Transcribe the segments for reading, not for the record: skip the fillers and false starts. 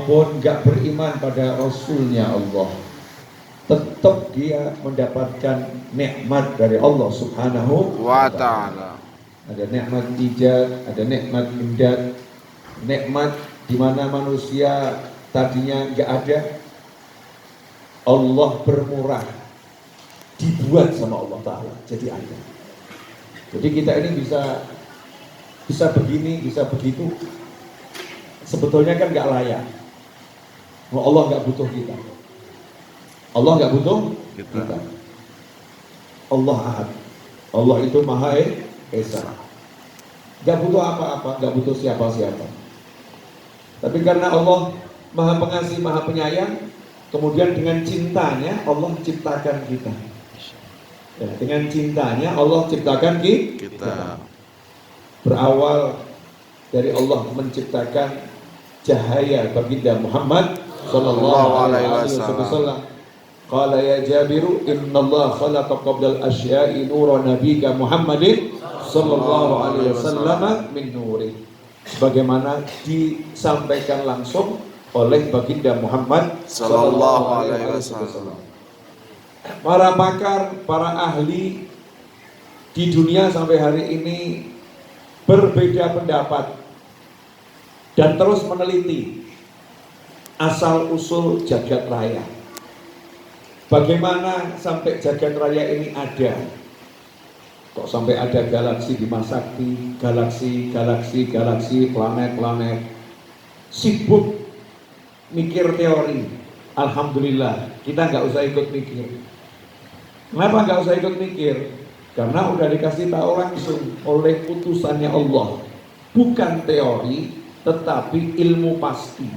maupun nggak beriman pada Rasulnya Allah, tetap dia mendapatkan nikmat dari Allah Subhanahu wa Ta'ala. Ada nikmat ijad, ada nikmat imdad, nikmat di mana manusia tadinya nggak ada, Allah bermurah, dibuat sama Allah Ta'ala jadi ada. Jadi kita ini bisa begini, bisa begitu, sebetulnya kan nggak layak. Allah nggak butuh kita. Allah nggak butuh kita. Allah Ahad. Allah itu Maha Esa. Nggak butuh apa-apa, nggak butuh siapa-siapa. Tapi karena Allah Maha Pengasih, Maha Penyayang, kemudian dengan cintanya Allah ciptakan kita. Ya, dengan cintanya Allah ciptakan kita. Berawal dari Allah menciptakan cahaya baginda Muhammad sallallahu alaihi wasallam. Qala ya Jabiru innallaha khalaqa qabla al-asya'i nura nabiyika Muhammadin sallallahu alaihi wasallam min nuri. Sebagaimana disampaikan langsung oleh baginda Muhammad sallallahu alaihi wasallam. Para pakar, para ahli di dunia sampai hari ini berbeda pendapat dan terus meneliti asal usul jagat raya. Bagaimana sampai jagat raya ini ada? Kok sampai ada galaksi Bima Sakti, galaksi, planet-planet. Sibuk mikir teori. Alhamdulillah, kita nggak usah ikut mikir. Kenapa nggak usah ikut mikir? Karena udah dikasih tahu langsung oleh putusannya Allah. Bukan teori, tetapi ilmu pasti.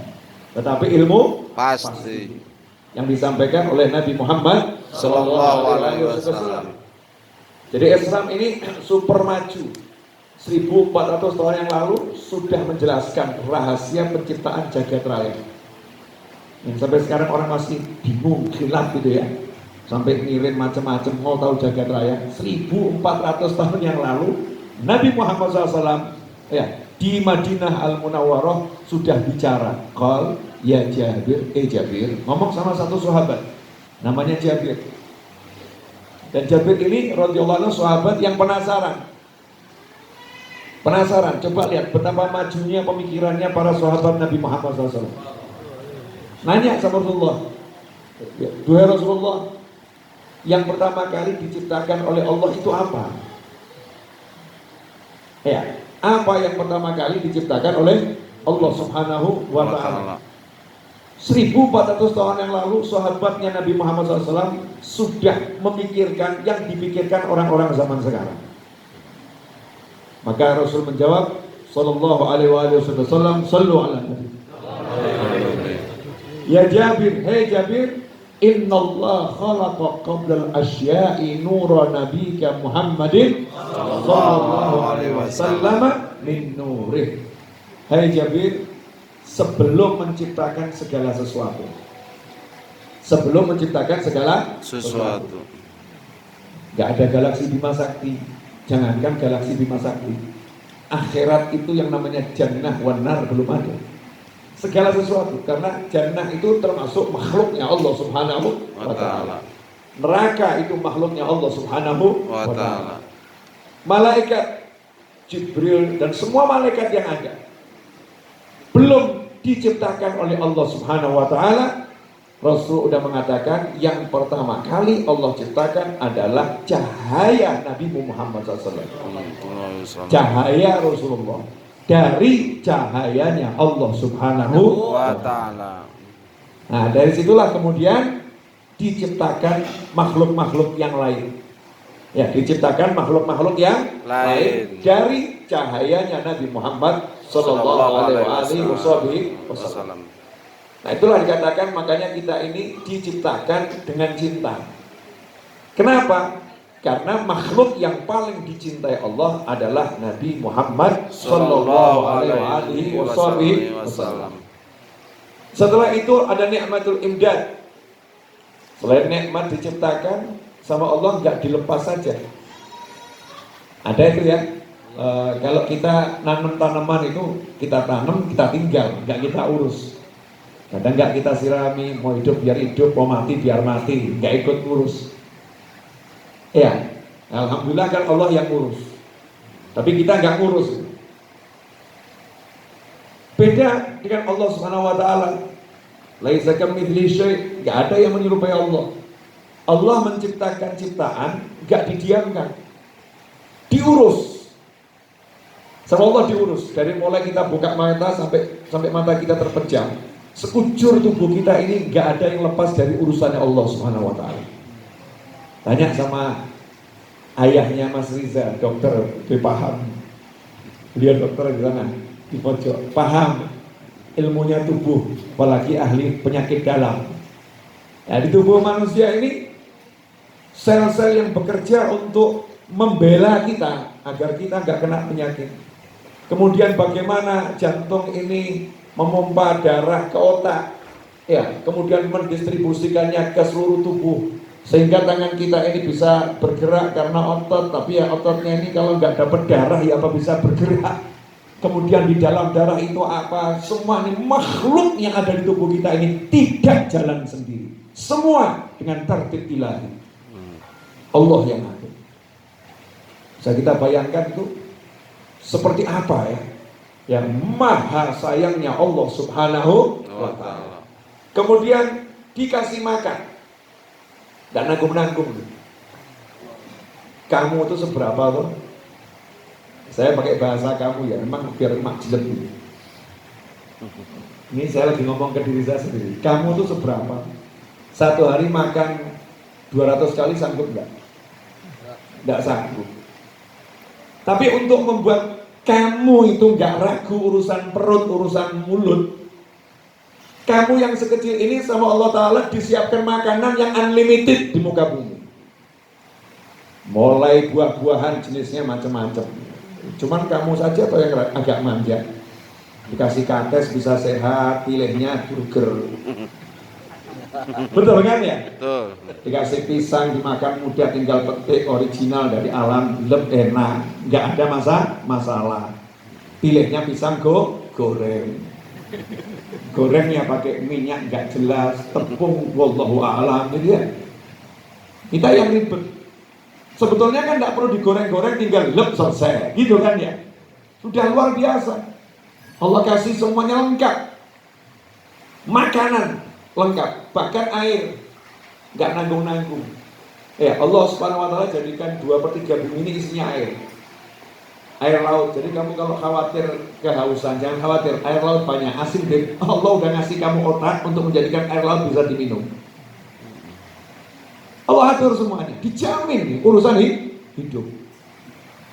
Yang disampaikan oleh Nabi Muhammad sallallahu alaihi wasallam. Jadi Islam ini super maju. 1400 tahun yang lalu sudah menjelaskan rahasia penciptaan jagat raya. Yang sampai sekarang orang masih bingung, khilaf gitu ya. Sampai ngirim macam-macam mau tahu jagat raya. 1400 tahun yang lalu Nabi Muhammad SAW ya, di Madinah Al-Munawwarah sudah bicara. Qal ya Jabir, Jabir ngomong sama satu sahabat namanya Jabir. Dan Jabir ini radhiyallahu anhu sahabat yang penasaran. Coba lihat betapa majunya pemikirannya para sahabat Nabi Muhammad SAW. Nanya sama Rasulullah, "Duhai Rasulullah, yang pertama kali diciptakan oleh Allah itu apa?" Ya, apa yang pertama kali diciptakan oleh Allah Subhanahu wa Ta'ala? 1400 tahun yang lalu sahabatnya Nabi Muhammad SAW sudah memikirkan yang dipikirkan orang-orang zaman sekarang. Maka Rasul menjawab sallallahu alaihi wasallam, sallu ala nabi. Ya Jabir, hei Jabir, innallaha khalaqa qabla al-asya'i nura nabiyika Muhammadin sallallahu alaihi wasallam min nurih. Hai Jabir, sebelum menciptakan segala sesuatu. Gak ada galaksi Bima Sakti. Jangankan galaksi Bima Sakti, akhirat itu yang namanya jannah wan nar belum ada. Segala sesuatu, karena jannah itu termasuk makhluknya Allah Subhanahu wa Ta'ala. Neraka itu makhluknya Allah Subhanahu wa Ta'ala. Malaikat Jibril dan semua malaikat yang ada belum diciptakan oleh Allah Subhanahu wa Ta'ala. Rasul sudah mengatakan yang pertama kali Allah ciptakan adalah cahaya Nabi Muhammad SAW. Cahaya Rasulullah dari cahayanya Allah Subhanahu wa Ta'ala. Nah, dari situlah kemudian diciptakan makhluk-makhluk yang lain. Ya, diciptakan makhluk-makhluk yang lain dari cahayanya Nabi Muhammad sallallahu alaihi wasallam. Nah, itulah dikatakan makanya kita ini diciptakan dengan cinta. Kenapa? Karena makhluk yang paling dicintai Allah adalah Nabi Muhammad sallallahu alaihi wasallam. Setelah itu ada nikmatul imdad. Selain nikmat diciptakan sama Allah, nggak dilepas saja. Ada itu ya. Kalau kita nanam tanaman itu kita tanam, kita tinggal, nggak kita urus. Kadang nggak kita sirami, mau hidup biar hidup, mau mati biar mati, nggak ikut ngurus. Ya, alhamdulillah kan Allah yang ngurus. Tapi kita nggak ngurus. Beda dengan Allah Subhanahu wa taala. Laisa kamitslihi syai', nggak ada yang menyerupai Allah. Allah menciptakan ciptaan, nggak didiamkan. Diurus. Sama Allah diurus. Dari mulai kita buka mata sampai mata kita terpejam. Sekujur tubuh kita ini nggak ada yang lepas dari urusannya Allah Subhanahu wa taala. Tanya sama ayahnya Mas Riza, dokter, dia paham. Beliau dokter di sana, di pojok, paham ilmunya tubuh, apalagi ahli penyakit dalam. Nah, di tubuh manusia ini sel-sel yang bekerja untuk membela kita agar kita nggak kena penyakit. Kemudian bagaimana jantung ini memompa darah ke otak, ya, kemudian mendistribusikannya ke seluruh tubuh, sehingga tangan kita ini bisa bergerak karena otot, tapi ya ototnya ini kalau nggak dapat darah ya apa bisa bergerak. Kemudian di dalam darah itu apa, semua ini makhluk yang ada di tubuh kita ini tidak jalan sendiri, semua dengan tertib ilahi Allah yang atur. Bisa kita bayangkan itu seperti apa ya, yang maha sayangnya Allah Subhanahu wa ta'ala. Kemudian dikasih makan, dan nanggung-nanggung. Kamu itu seberapa tuh? Saya pakai bahasa kamu ya, memang biar makjlem gitu. Ini saya lagi ngomong ke diri saya sendiri. Kamu itu seberapa? Satu hari makan 200 kali sanggup enggak? Enggak sanggup. Tapi untuk membuat kamu itu nggak ragu urusan perut, urusan mulut, kamu yang sekecil ini sama Allah Ta'ala disiapkan makanan yang unlimited di muka bumi. Mulai buah-buahan jenisnya macam-macam. Cuman kamu saja atau yang agak manja, dikasih kates bisa sehat, pilihnya burger. Betul kan ya? Betul. Dikasih pisang dimakan mudah, tinggal petik original dari alam, lebih enak, nggak ada masalah. Pilihnya pisang goreng. Gorengnya pakai minyak nggak jelas, tepung wallahu a'lam gitu ya. Kita yang ribet. Sebetulnya kan nggak perlu digoreng-goreng, tinggal selesai, gitu kan ya. Sudah luar biasa. Allah kasih semuanya lengkap. Makanan lengkap, bahkan air nggak nanggung-nanggung. Ya, Allah Subhanahu wa ta'ala jadikan 2/3 bumi ini isinya air laut. Jadi kamu kalau khawatir kehausan, jangan khawatir, air laut banyak, asin deh. Allah udah ngasih kamu otak untuk menjadikan air laut bisa diminum. Allah atur semuanya, dijamin urusan hidup.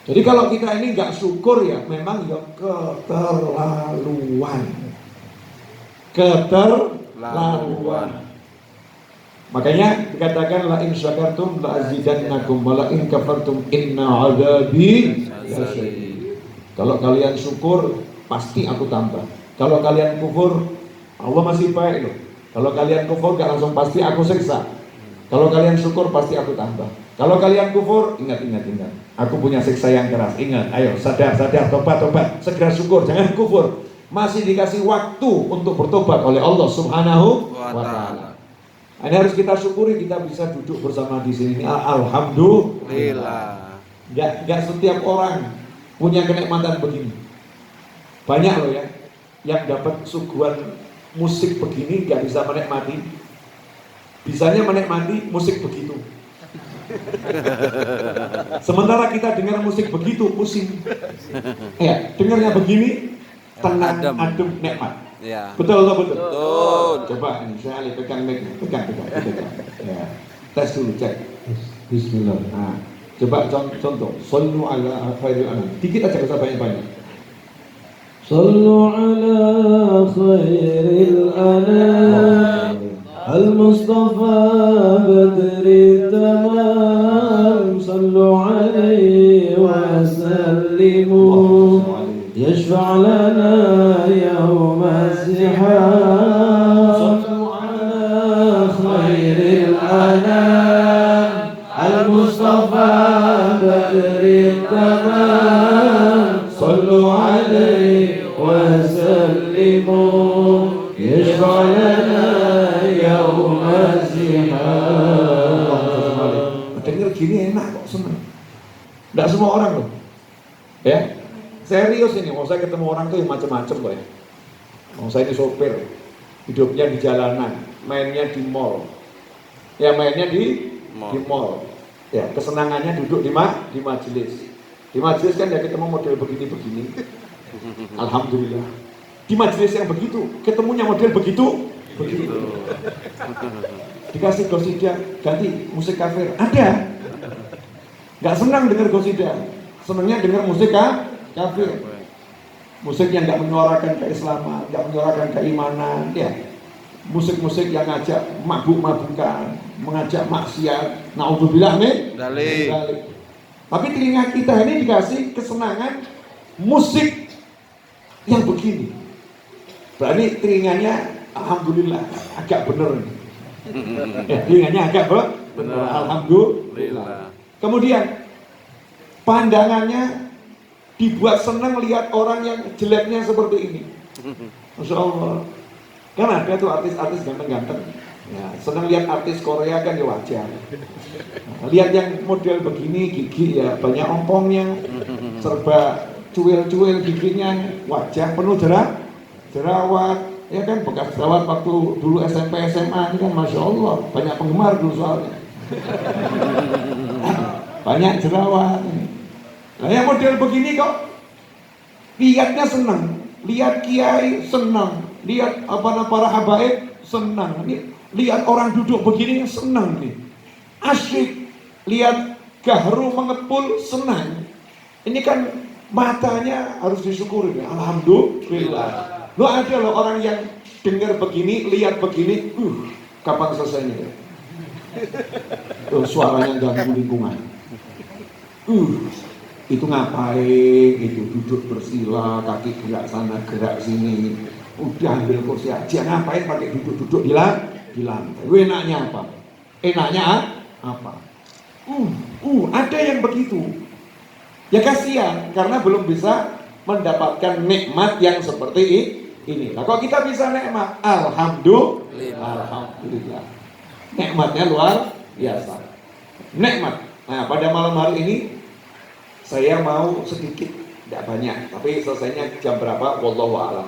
Jadi kalau kita ini nggak syukur ya, memang ya keterlaluan. Makanya dikatakan la in syakartum la azidannakum wa la in kafartum inna adzabi lasyadid. Kalau kalian syukur pasti aku tambah. Kalau kalian kufur, Allah masih baik loh. Kalau kalian kufur gak langsung pasti aku siksa. Kalau kalian syukur pasti aku tambah. Kalau kalian kufur, ingat. Aku punya siksa yang keras. Ingat, ayo sadar, tobat, segera syukur, jangan kufur. Masih dikasih waktu untuk bertobat oleh Allah Subhanahu wa ta'ala. Ini harus kita syukuri, kita bisa duduk bersama di sini. Alhamdulillah. Gak setiap orang punya kenikmatan begini. Banyak loh ya yang dapat suguhan musik begini gak bisa menikmati. Bisanya menikmati musik begitu. Sementara kita dengar musik begitu pusing. Ya, dengarnya begini tenang, adem, nikmat. Ya. Betul. Coba ini saya pegang. Ya. Tes dulu, cek. Bismillah. Nah, coba contoh. Sallu ala khairil anam. Dikit aja, usah banyak-banyak. Sallu ala khairil anam. Al-Mustafa Badri Tamam. Sallu alaihi wa sallimu. يشفع لنا يوم الزحام. صلوا على خير الأنام المصطفى بدر التمام. صلوا عليه وسلموا. يشفع Dengar gini enak kok, seneng. Nggak semua orang loh, ya serius ini. Mau saya ketemu orang tuh yang macam-macam loh ya. Mau saya ini sopir, hidupnya di jalanan, mainnya di mall, ya mainnya di mall, ya kesenangannya duduk di majelis. Di majelis kan ya ketemu model begini-begini. Alhamdulillah. Di majelis yang begitu, ketemunya model begitu. Dikasih gosida, ganti musik kafir, ada. Nggak senang dengar gosida, senangnya dengar musik kafir. Musik yang nggak menyuarakan keislaman, nggak menyuarakan keimanan, ya. Musik-musik yang ngajak mabuk-mabukan, mengajak maksiat. Naudzubillah min dzalik. Tapi telinga kita ini dikasih kesenangan musik yang begini. Berarti telinganya alhamdulillah agak bener nih. Telinganya agak bener. Alhamdulillah. Kemudian pandangannya dibuat senang lihat orang yang jeleknya seperti ini. Masya Allah. Kan ada tuh artis-artis ganteng-ganteng. Ya, senang lihat artis Korea kan ya wajar. Nah, lihat yang model begini gigi ya banyak ompongnya, serba cuil-cuil giginya, wajah penuh jerawat, ya kan bekas jerawat waktu dulu SMP SMA ini kan Masya Allah banyak penggemar dulu soalnya. Banyak jerawat. Nah yang model begini kok lihatnya senang, lihat kiai senang, lihat para habaib senang, lihat orang duduk begini senang nih, asyik, lihat gahru mengepul senang. Ini kan matanya harus disyukuri, alhamdulillah. Lo ada loh orang yang dengar begini, lihat begini, kapan selesainya? Suaranya ganggu lingkungan. Itu ngapain? Itu duduk bersila, kaki gerak sana, gerak sini. Udah ambil kursi aja, ngapain pakai duduk-duduk di lantai? Enaknya apa? Enaknya apa? Ada yang begitu. Ya kasihan, karena belum bisa mendapatkan nikmat yang seperti ini. Nah, kalau kita bisa nikmat, alhamdulillah. Nikmatnya luar biasa. Nikmat. Nah, pada malam hari ini saya mau sedikit, tidak banyak, tapi selesainya jam berapa? Wallahu a'lam.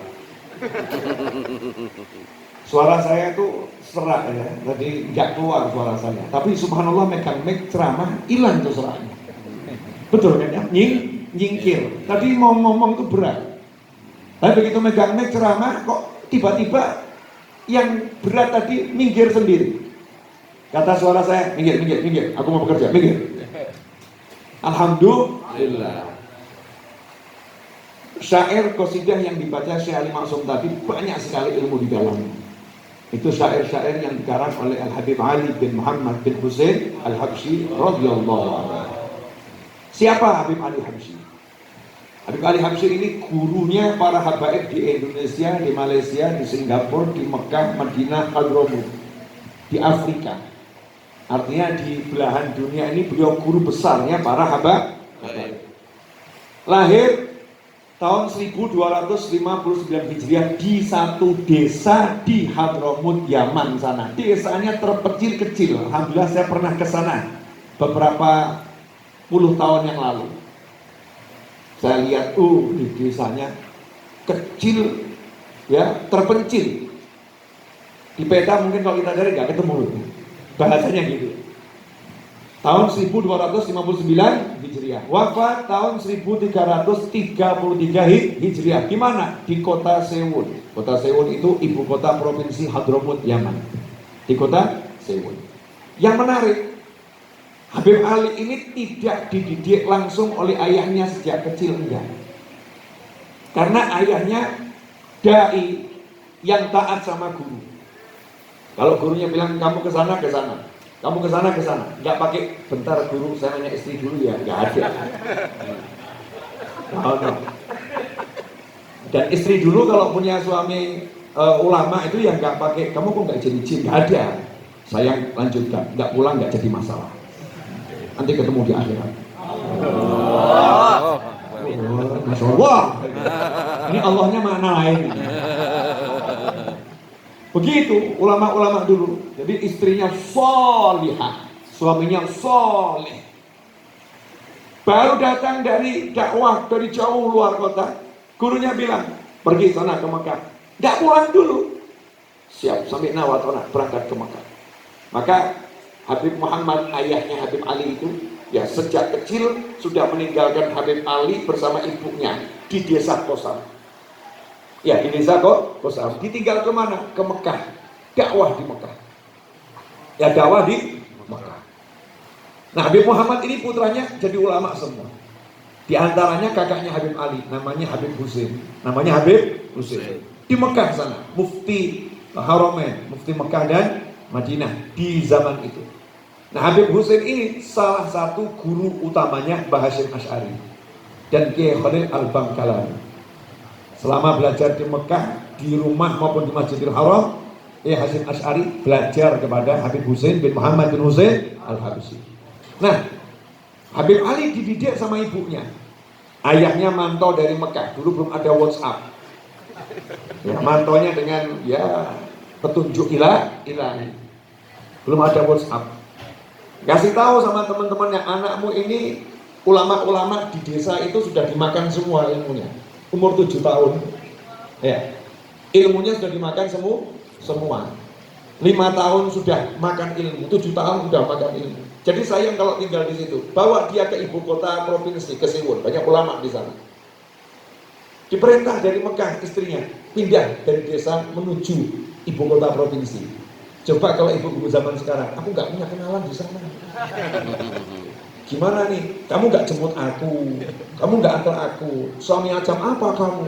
Suara saya tuh serak ya, tadi nggak keluar suara saya. Tapi subhanallah megang mic ceramah hilang tuh seraknya. Betul kan ya? Nyingkir. Tadi mau ngomong itu berat. Tapi begitu megang mic ceramah kok tiba-tiba yang berat tadi minggir sendiri. Kata suara saya, minggir. Aku mau bekerja, minggir. Alhamdulillah. Syair qasidah yang dibaca Syekh Ali Maksum tadi banyak sekali ilmu di dalamnya. Itu syair-syair yang dikarang oleh Al-Habib Ali bin Muhammad bin Husain Al-Habsyi radhiyallahu anhu. Siapa Habib Ali Habsyi? Habib Ali Habsyi ini gurunya para habaib di Indonesia, di Malaysia, di Singapura, di Mekah, Madinah, Hadramut, di Afrika. Artinya di belahan dunia ini beliau guru besarnya para habaib. Lahir tahun 1259 Hijriah di satu desa di Hadramut, Yaman sana. Desanya terpencil-kecil. Alhamdulillah saya pernah ke sana beberapa puluh tahun yang lalu. Saya lihat di desanya kecil ya, terpencil. Di peta mungkin kalau kita cari nggak ketemu. Bahasanya gitu. Tahun 1259 Hijriah. Wafat tahun 1333 Hijriah. Di mana? Di kota Sewun. Kota Sewun itu ibu kota provinsi Hadramut, Yaman. Di kota Sewun. Yang menarik, Habib Ali ini tidak dididik langsung oleh ayahnya sejak kecil, enggak. Karena ayahnya dai yang taat sama guru. Kalau gurunya bilang kamu ke sana, kamu ke sana, nggak pakai bentar guru saya nanya istri dulu ya, nggak ada. No. Dan istri dulu kalau punya suami ulama itu yang nggak pakai kamu kok nggak jadi jin, nggak ada. Saya lanjutkan, nggak pulang nggak jadi masalah. Nanti ketemu di akhirat. Masya Allah. Ini Allahnya mana lain? Begitu ulama-ulama dulu. Jadi istrinya sholihah, suaminya sholih. Baru datang dari dakwah dari jauh luar kota, gurunya bilang, pergi sana ke Mekah. Nggak pulang dulu. Siap, sampai Nawatona berangkat ke Mekah. Maka Habib Muhammad, ayahnya Habib Ali itu, ya sejak kecil sudah meninggalkan Habib Ali bersama ibunya di desa Kosam. Ya, di desa Kosam. Ditinggal kemana? Ke Mekah. Dakwah di Mekah. Ya, dakwah di Mekah. Nah, Habib Muhammad ini putranya jadi ulama semua. Di antaranya kakaknya Habib Ali, namanya Habib Husain. Namanya Habib Husain. Di Mekah sana, mufti Haramain, mufti Mekah dan Madinah di zaman itu. Nah, Habib Husain ini salah satu guru utamanya Mbah Hasyim Asy'ari dan Kiai Khalil Al-Bangkalani. Selama belajar di Mekah, di rumah maupun di Masjidil Haram, Hasyim Asy'ari belajar kepada Habib Husain bin Muhammad bin Husain Al-Habsyi. Nah, Habib Ali dididik sama ibunya. Ayahnya mantau dari Mekah, dulu belum ada WhatsApp. Ya, mantonya dengan ya petunjuk ilahi. Belum ada WhatsApp. Kasih tahu sama teman-temannya, anakmu ini ulama-ulama di desa itu sudah dimakan semua ilmunya. Umur 7 tahun. Ya. Ilmunya sudah dimakan semua. 5 tahun sudah makan ilmu, 7 tahun sudah makan ilmu. Jadi sayang kalau tinggal di situ. Bawa dia ke ibu kota provinsi, ke Siwon. Banyak ulama di sana. Diperintah dari Mekah istrinya pindah dari desa menuju ibu kota provinsi. Coba kalau ibu-ibu zaman sekarang, aku nggak punya kenalan di sana. Gimana nih? Kamu nggak jemput aku, kamu nggak antar aku. Suami macam apa kamu?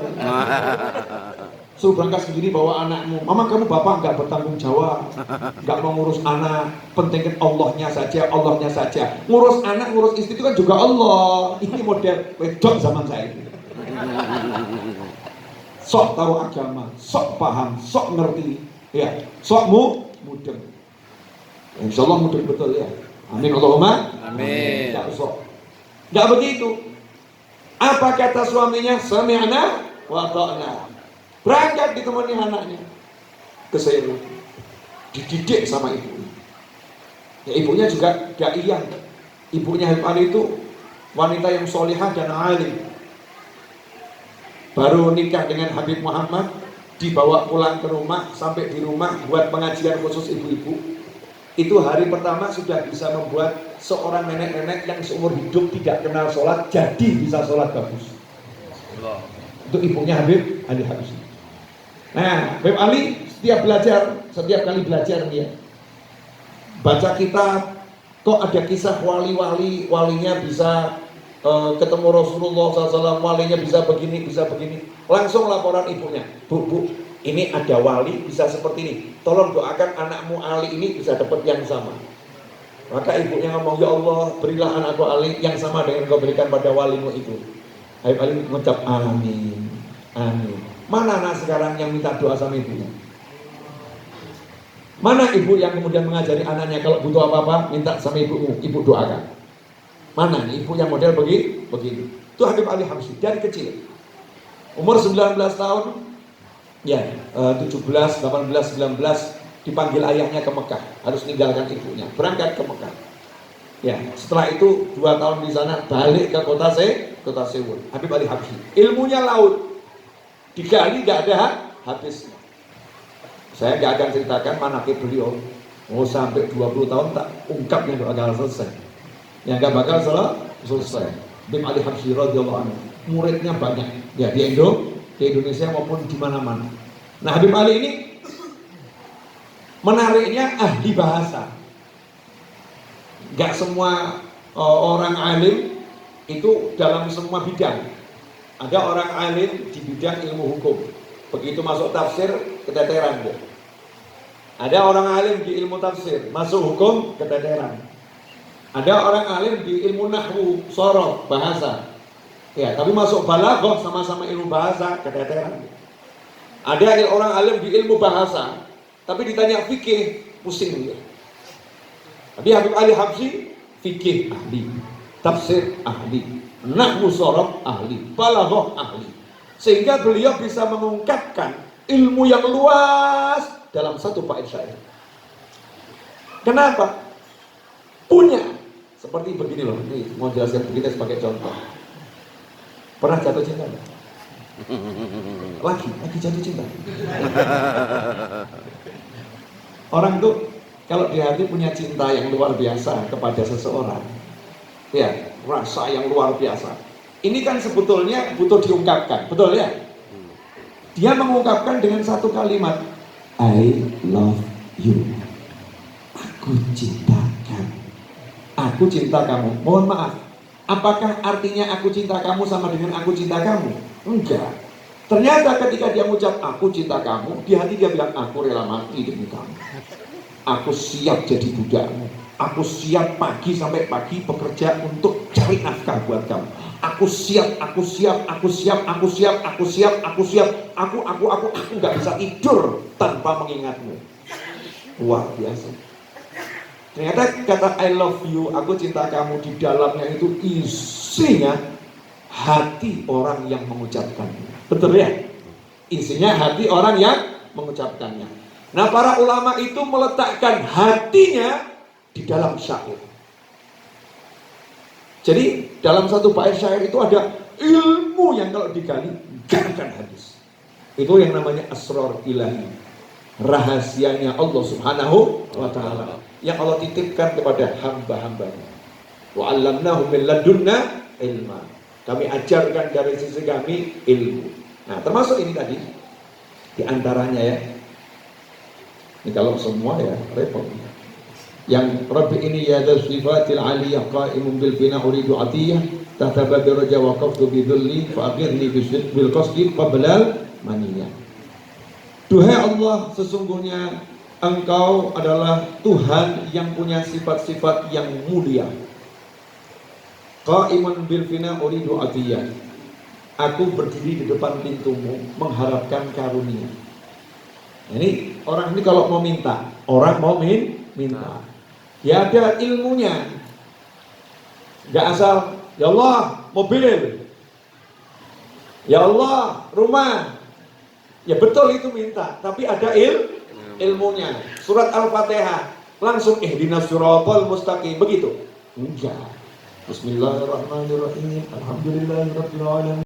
Suruh berangkat sendiri bawa anakmu. Mama, kamu bapak nggak bertanggung jawab, nggak mau ngurus anak. Pentingkan Allahnya saja, Allahnya saja. Ngurus anak, ngurus istri itu kan juga Allah. Ini model wedok zaman saya ini. Sok tahu agama, sok paham, sok ngerti, ya, sok mudeng. Insya Allah mudeng betul ya. Amin Allahumma. Amin. Nggak begitu. Apa kata suaminya? Sami'na wa ta'na. Berangkat ditemani anaknya ke Seirut, dididik sama ibunya. Ya, ibunya juga daiyah. Ibunya Habib Ali itu wanita yang solihah dan alim. Baru nikah dengan Habib Muhammad, dibawa pulang ke rumah, sampai di rumah buat pengajian khusus ibu-ibu. Itu hari pertama sudah bisa membuat seorang nenek-nenek yang seumur hidup tidak kenal sholat jadi bisa sholat bagus. Itu ibunya Habib Ali Habsyi. Nah, Habib Ali setiap kali belajar dia baca kitab, kok ada kisah walinya bisa ketemu Rasulullah SAW, walinya bisa begini, langsung laporan ibunya, bu, ini ada wali bisa seperti ini, tolong doakan anakmu Ali ini bisa dapat yang sama. Maka ibunya ngomong, ya Allah, berilah anakku Ali yang sama dengan kau berikan pada walimu itu. Habib Ali mengucap amin, amin. Mana anak sekarang yang minta doa sama ibunya? Mana ibu yang kemudian mengajari anaknya kalau butuh apa-apa minta sama ibumu, ibu doakan? Mana nih ibu yang model begitu? Itu Habib Ali Habsyi dari kecil. Umur 19 tahun, ya 17, 18, 19 dipanggil ayahnya ke Mekah, harus meninggalkan ibunya, berangkat ke Mekah. Ya, setelah itu 2 tahun di sana, balik ke kota Seoul. Habib Ali Habsyi, ilmunya laut, digali nggak ada habisnya. Saya nggak akan ceritakan manaqib beliau. Sampai 20 tahun tak ungkap yang bakal selesai. Yang nggak bakal selesai. Habib Ali Habsyi radhiyallahu anhu, muridnya banyak. Ya di Indonesia maupun di mana-mana. Nah, Habib Ali ini menariknya ahli bahasa. Nggak semua orang alim itu dalam semua bidang. Ada orang alim di bidang ilmu hukum, begitu masuk tafsir keteteran dia. Ada orang alim di ilmu tafsir, masuk hukum keteteran. Ada orang alim di ilmu nahwu, sorof, bahasa. Ya, tapi masuk balaghah sama-sama ilmu bahasa, keteteran. Ada orang alim di ilmu bahasa, tapi ditanya fikih, pusing dia. Tapi Habib Ali Habsyi fikih ahli, tafsir ahli, nahwu sorof ahli, balaghah ahli. Sehingga beliau bisa mengungkapkan ilmu yang luas dalam satu bait syair. Kenapa? Punya. Seperti begini loh, ini mau jelaskan begini sebagai contoh. Pernah jatuh cinta enggak? Lagi jatuh cinta. Orang tuh kalau di hati punya cinta yang luar biasa kepada seseorang, ya, rasa yang luar biasa. Ini kan sebetulnya butuh diungkapkan, betul ya? Dia mengungkapkan dengan satu kalimat, I love you. Aku cinta kamu. Aku cinta kamu. Mohon maaf, apakah artinya aku cinta kamu sama dengan aku cinta kamu? Enggak. Ternyata ketika dia mengucap aku cinta kamu, di hati dia bilang aku rela mati demi kamu. Aku siap jadi budakmu. Aku siap pagi sampai pagi bekerja untuk cari nafkah buat kamu. Aku siap. Aku nggak bisa tidur tanpa mengingatmu. Luar biasa. Ternyata kata I love you, aku cinta kamu, di dalamnya itu isinya hati orang yang mengucapkannya. Betul ya? Isinya hati orang yang mengucapkannya. Nah, para ulama itu meletakkan hatinya di dalam syair. Jadi dalam satu bait syair itu ada ilmu yang kalau digali gak akan habis. Itu yang namanya asrar ilahi, rahasianya Allah Subhanahu wa ta'ala yang Allah titipkan kepada hamba-hambanya. Wa 'allamnahu min ladunna ilma. Kami ajarkan dari sisi kami ilmu. Nah, termasuk ini tadi di antaranya ya. Ini kalau semua ya repot. Yang Rabbi ini ya dzal sifatil aliyah qaimun bil bina uridu atiyah tahta babi raja waqaftu bi dhulli fa aghirni bil qasdi qablal maniyah. Duhai Allah, sesungguhnya Engkau adalah Tuhan yang punya sifat-sifat yang mulia. Qaimun bil bina uridu atiyah. Aku berdiri di depan pintumu mengharapkan karunia. Ini orang ini kalau mau minta, orang mau minta. Ya ada ilmunya. Gak asal, ya Allah mobil, ya Allah rumah. Ya betul itu minta, tapi ada ilmunya. Surat Al-Fatihah langsung ihdinas siratal mustaqim begitu? Enggak. Bismillahirrahmanirrahim. Alhamdulillahirabbil alamin.